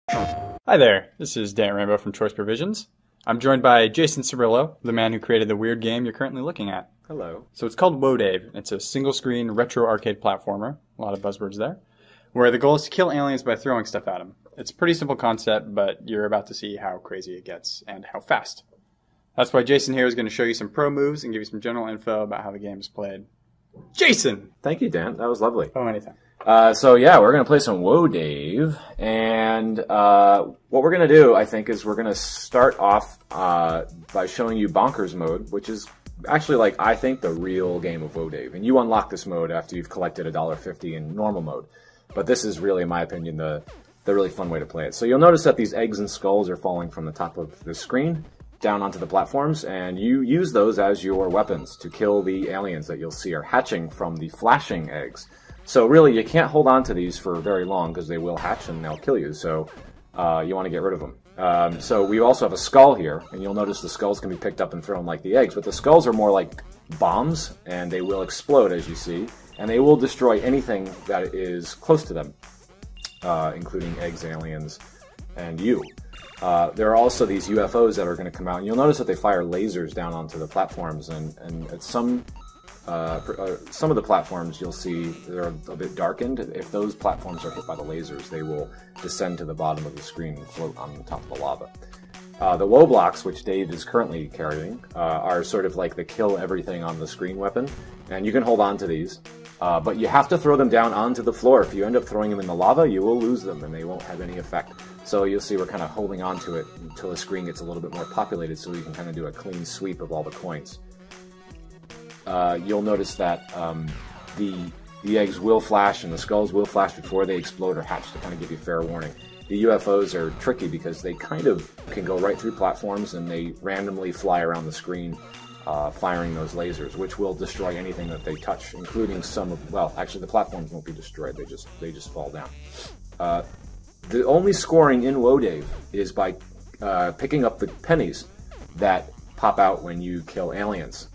Hi there, this is Dan Rainbow from Choice Provisions. I'm joined by Jason Cirillo, the man who created the weird game you're currently looking at. Hello. So it's called WoDave. It's a single-screen retro arcade platformer, a lot of buzzwords there, where the goal is to kill aliens by throwing stuff at them. It's a pretty simple concept, but you're about to see how crazy it gets and how fast. That's why Jason here is going to show you some pro moves and give you some general info about how the game is played. Jason! Thank you, Dan. That was lovely. Oh, anytime. So yeah, we're going to play some WoDave, and what we're going to do, I think, is we're going to start off by showing you Bonkers mode, which is actually, like, I think, the real game of WoDave. And you unlock this mode after you've collected $1.50 in normal mode. But this is really, in my opinion, the really fun way to play it. So you'll notice that these eggs and skulls are falling from the top of the screen down onto the platforms, and you use those as your weapons to kill the aliens that you'll see are hatching from the flashing eggs. So really, you can't hold on to these for very long because they will hatch and they'll kill you, so you want to get rid of them. So we also have a skull here, and you'll notice the skulls can be picked up and thrown like the eggs, but the skulls are more like bombs, and they will explode, as you see, and they will destroy anything that is close to them, including eggs, aliens, and you. There are also these UFOs that are going to come out, and you'll notice that they fire lasers down onto the platforms, and at some of the platforms you'll see they're a bit darkened. If those platforms are hit by the lasers, they will descend to the bottom of the screen and float on top of the lava. The woe blocks, which Dave is currently carrying, are sort of like the kill everything on the screen weapon, and you can hold on to these. But you have to throw them down onto the floor. If you end up throwing them in the lava, you will lose them, and they won't have any effect. So you'll see we're kind of holding on to it until the screen gets a little bit more populated, so we can kind of do a clean sweep of all the coins. You'll notice that the eggs will flash and the skulls will flash before they explode or hatch, to kind of give you fair warning. The UFOs are tricky because they kind of can go right through platforms, and they randomly fly around the screen, firing those lasers, which will destroy anything that they touch, including some of, well, actually the platforms won't be destroyed, they just fall down. The only scoring in WoDave is by picking up the pennies that pop out when you kill aliens.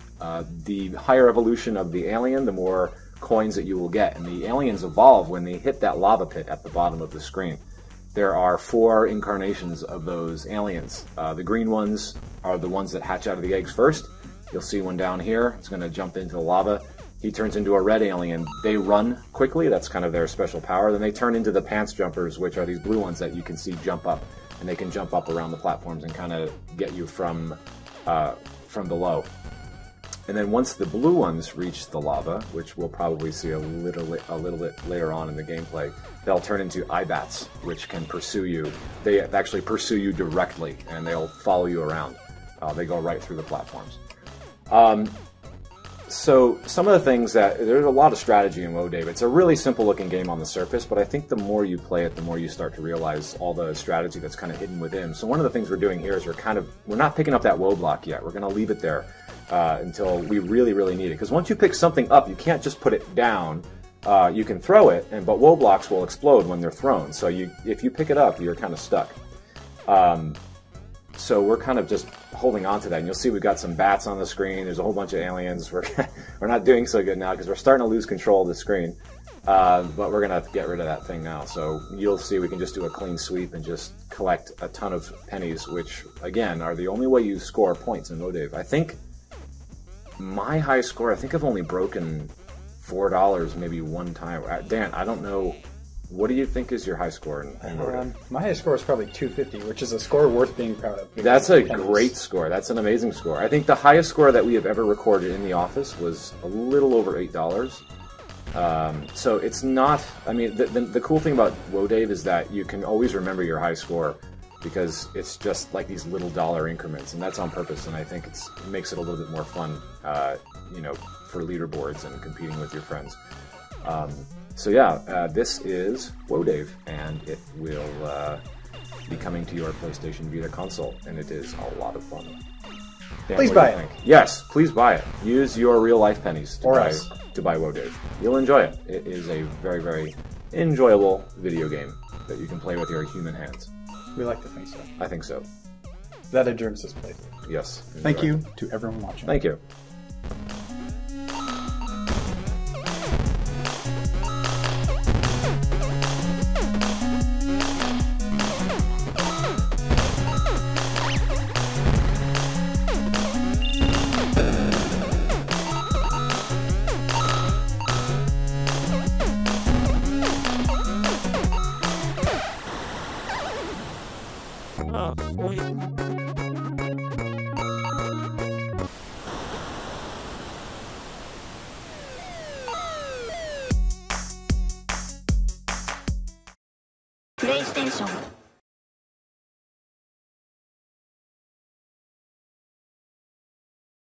The higher evolution of the alien, the more coins that you will get, and the aliens evolve when they hit that lava pit at the bottom of the screen. There are 4 incarnations of those aliens. The green ones are the ones that hatch out of the eggs first. You'll see one down here. It's going to jump into the lava. He turns into a red alien. They run quickly. That's kind of their special power. Then they turn into the pants jumpers, which are these blue ones that you can see jump up, and they can jump up around the platforms and kind of get you from below. And then once the blue ones reach the lava, which we'll probably see a little bit later on in the gameplay, they'll turn into Eyebats, which can pursue you. They actually pursue you directly, and they'll follow you around. They go right through the platforms. So some of the things there's a lot of strategy in WoDave. It's a really simple looking game on the surface, but I think the more you play it, the more you start to realize all the strategy that's kind of hidden within. So one of the things we're doing here is we're not picking up that woe block yet. We're going to leave it there until we really, really need it. Because once you pick something up, you can't just put it down. You can throw it, but woe blocks will explode when they're thrown. So if you pick it up, you're kind of stuck. So we're kind of just holding on to that. And you'll see we've got some bats on the screen. There's a whole bunch of aliens. We're not doing so good now because we're starting to lose control of the screen. But we're going to get rid of that thing now. So you'll see we can just do a clean sweep and just collect a ton of pennies, which, again, are the only way you score points in WoDave. I think my high score, I think I've only broken $4 maybe one time. Dan, I don't know. What do you think is your high score in WoDave? My highest score is probably 250, which is a score worth being proud of. That's a great score. That's an amazing score. I think the highest score that we have ever recorded in the office was a little over $8. So it's not, I mean, the cool thing about WoDave is that you can always remember your high score because it's just like these little dollar increments, and that's on purpose, and I think it makes it a little bit more fun, you know, for leaderboards and competing with your friends. So yeah, this is WoDave, and it will be coming to your PlayStation Vita console, and it is a lot of fun. Dan, please buy it. Yes, please buy it. Use your real-life pennies to buy WoDave. You'll enjoy it. It is a very, very enjoyable video game that you can play with your human hands. We like to think so. I think so. That adjourns this playthrough. Yes. Thank you to everyone watching. Thank you. プレイステーション